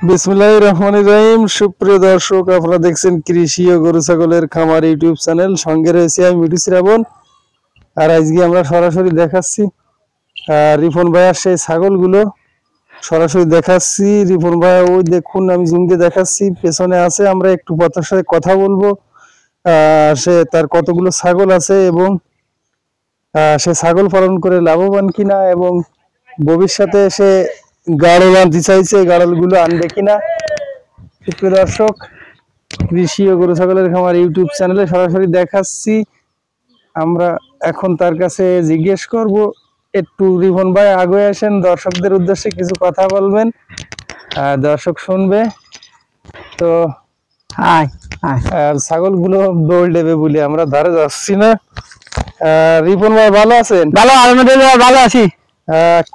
বিসমিল্লাহির রহমানির রহিম। সুপ্রিয় দর্শক, আপনারা দেখছেন কৃষি ও গরু ছাগলের খামার ইউটিউব চ্যানেল। সঙ্গে রয়েছে আমি মিঠু শ্রাবণ। আর আজকে আমরা সরাসরি দেখাচ্ছি রিপন ভাইয়ার সেই ছাগলগুলো সরাসরি দেখাচ্ছি। রিপন ভাইয়া ওই দেখুন, আমি জুমকে দেখাচ্ছি, পেছনে আছে। আমরা একটু তার সাথে কথা বলবো, সে তার কতগুলো ছাগল আছে এবং সে ছাগল পালন করে লাভবান কিনা এবং ভবিষ্যতে সে গাড়ল আনতে চাইছে, গাড়লগুলো আনবে কিনা। সুপ্রিয় দর্শক, কৃষি ও গরু ছাগলের খামার ইউটিউব চ্যানেলে সরাসরি দেখাচ্ছি। আমরা এখন তার কাছে জিজ্ঞেস করব, একটু রিপন ভাই আগে আসেন, দর্শকদের উদ্দেশ্যে কিছু কথা বলবেন, দর্শক শুনবে। তো আর ছাগলগুলো দৌড় দেবে বলে আমরা ধারে যাচ্ছি না। রিপন ভাই ভালো আছেন? ভালো, আলহামদুলিল্লাহ ভালো আছি।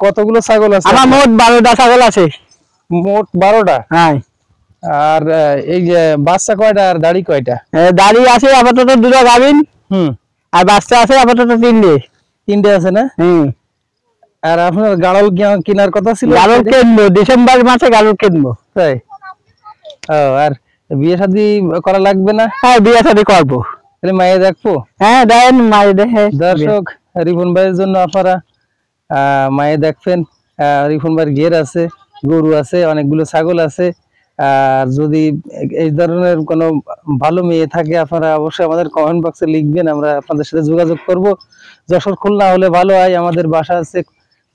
কতগুলো ছাগল আছে? আমার মোট 12টা ছাগল আছে। মোট 12টা? হ্যাঁ। আর এই যে বাচ্চা কয়টা আর দাড়ি কয়টা? দাড়ি আছে আপাতত 2টা গাভিন, আর বাচ্চা আছে আপাতত 3টে আছে না? আর আপনার গাড়ল কেনার কথা ছিল? গাড়ল কিনবো, ডিসেম্বর মাসে গাড়ল কিনবো। তাই? আর বিয়ে শাদী করা লাগবে না? হ্যাঁ, বিয়ে শাদী করবো। তাহলে মায়ে দেখবো? হ্যাঁ দেন, মায়ে দেখে। দর্শক, রিপন ভাইয়ের জন্য আপনারা মায়ে দেখবেন। রিপন ভাইয়ের ঘের আছে, গরু আছে, অনেকগুলো ছাগল আছে। আর যদি এই ধরনের কোনো ভালো মেয়ে থাকে আপনারা অবশ্যই আমাদের কমেন্ট বক্সে লিখবেন, আমরা আপনাদের সাথে যোগাযোগ করব। যশোর খুলনা হলে ভালো হয়। আমাদের বাসা আছে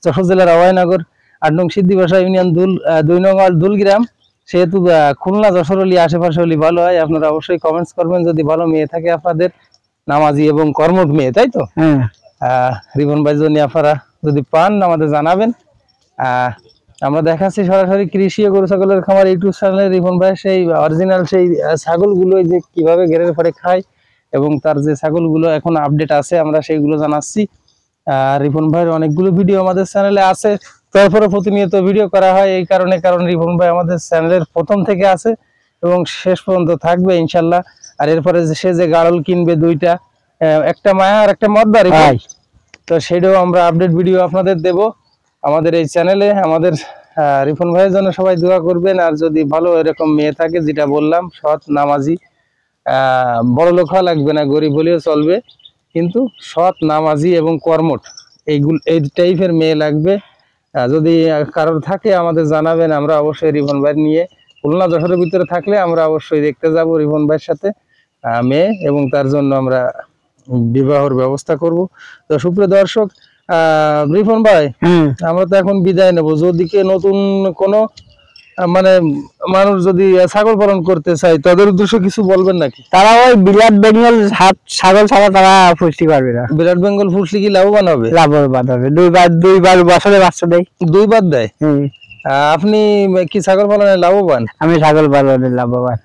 যশোর জেলার অভয়নগর, 8 নং সিদ্ধিবাসা ইউনিয়ন 2 নং দুলগ্রাম। সেহেতু খুলনা যশোর হলে আশেপাশে হলে ভালো হয়। আপনারা অবশ্যই কমেন্টস করবেন যদি ভালো মেয়ে থাকে আপনাদের, নামাজি এবং কর্মঠ মেয়ে, তাই তো? রিপন ভাই জন্য আপনারা যদি পান আমাদের জানাবেন। আমরা দেখাচ্ছি সরাসরি কৃষি ও গরু ছাগলের খামার ইউটিউব চ্যানেলে রিপন ভাই সেই অরিজিনাল সেই ছাগলগুলো যে কিভাবে ঘেরের পরে খায় এবং তার যে ছাগলগুলো এখন আপডেট আছে আমরা সেইগুলো জানাচ্ছি। রিপন ভাইয়ের অনেকগুলো ভিডিও আমাদের চ্যানেলে আছে, তারপরে প্রতিনিয়ত ভিডিও করা হয়। এই কারণ রিপন ভাই আমাদের চ্যানেলের প্রথম থেকে আছে এবং শেষ পর্যন্ত থাকবে ইনশাল্লাহ। আর এরপরে সে যে গাড়ল কিনবে 2টা, একটা মায়া আর একটা মদ্দারি, তো সেটাও আমরা আপডেট ভিডিও আপনাদের দেব আমাদের এই চ্যানেলে। আমাদের রিপন ভাইয়ের জন্য সবাই দোয়া করবেন। আর যদি ভালো এরকম মেয়ে থাকে, যেটা বললাম, সৎ নামাজি, বড় লোক হওয়া লাগবে না, গরিব হলেও চলবে, কিন্তু সৎ নামাজি এবং কর্মঠ, এই টাইপের মেয়ে লাগবে। যদি কারোর থাকে আমাদের জানাবেন, আমরা অবশ্যই রিপন ভাই নিয়ে খুলনা যশোরের ভিতরে থাকলে আমরা অবশ্যই দেখতে যাব রিপন ভাইয়ের সাথে মেয়ে, এবং তার জন্য আমরা বিবাহর ব্যবস্থা করব। তো সুপ্রিয় দর্শক, রিপন ভাই, আমরা তো এখন বিদায় নেব। যদি নতুন কোনো মানে মানুষ যদি ছাগল পালন করতে চায়, তাদের উদ্দেশ্য কিছু বলবেন নাকি? তারা ওই বিলাত বেঙ্গল ছাগল ছাড়া তারা পুষতে পারবে না। বিলাত বেঙ্গল পুষলে কি লাভবান হবে? লাভবান হবে। দুইবার বছরে বাচ্চা দেয়। 2 বার দেয়? আপনি কি ছাগল পালনে লাভবান? আমি ছাগল পালনে লাভবান।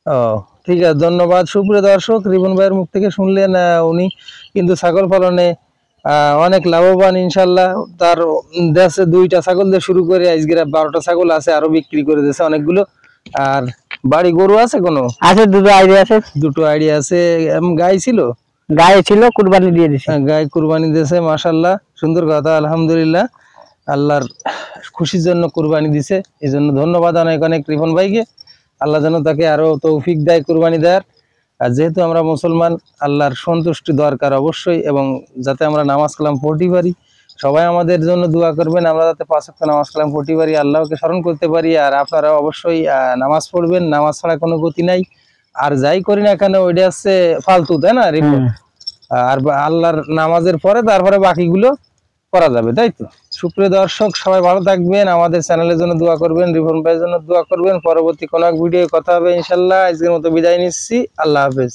ও, ঠিক আছে, ধন্যবাদ। সুপ্রিয় দর্শক, রিপন ভাইয়ের মুখ থেকে শুনলেন উনি কিন্তু ছাগল পালনে অনেক লাভবান ইনশাল্লাহ। তার দেশে 2টা ছাগল দিয়ে শুরু করে আজকে 12টা ছাগল আছে, আরো বিক্রি করে দিয়েছে অনেকগুলো। আর বাড়ি গরু আছে? কোনো আছে, 2টো আইডিয়া আছে। 2টো আইডিয়া আছে। গাই ছিল? গায়ে ছিল, কুরবানি দিয়ে দিয়েছে। গায়ে কুরবানি দিয়েছে, মাশাআল্লাহ, সুন্দর কথা, আলহামদুলিল্লাহ। আল্লাহর খুশির জন্য কুরবানি দিছে, এই জন্য ধন্যবাদ অনেক অনেক রিপন ভাইকে। আল্লাহ যেন তাকে আরো তৌফিক দেয় কুরবানি দেওয়ার। আর যেহেতু আমরা মুসলমান, আল্লাহর সন্তুষ্টি দরকার অবশ্যই, এবং যাতে আমরা নামাজ কালাম পড়তে পারি। সবাই আমাদের জন্য দোয়া করবেন, আমরা যাতে 5 ওয়াক্ত নামাজ কালাম পড়তে পারি, আল্লাহকে স্মরণ করতে পারি। আর আপনারা অবশ্যই নামাজ পড়বেন, নামাজ ছাড়া কোনো গতি নাই। আর যাই করি না কেন ওইটা হচ্ছে ফালতু, তাই না রিপন? আর আল্লাহর নামাজের পরে তারপরে বাকিগুলো করা যাবে, তাই তো? সুপ্রিয় দর্শক, সবাই ভালো থাকবেন, আমাদের চ্যানেলের জন্য দোয়া করবেন, রিপন ভাইয়ের জন্য দোয়া করবেন। পরবর্তী কোনো এক ভিডিও কথা হবে ইনশাল্লাহ। আজকের মতো বিদায় নিচ্ছি, আল্লাহ হাফেজ।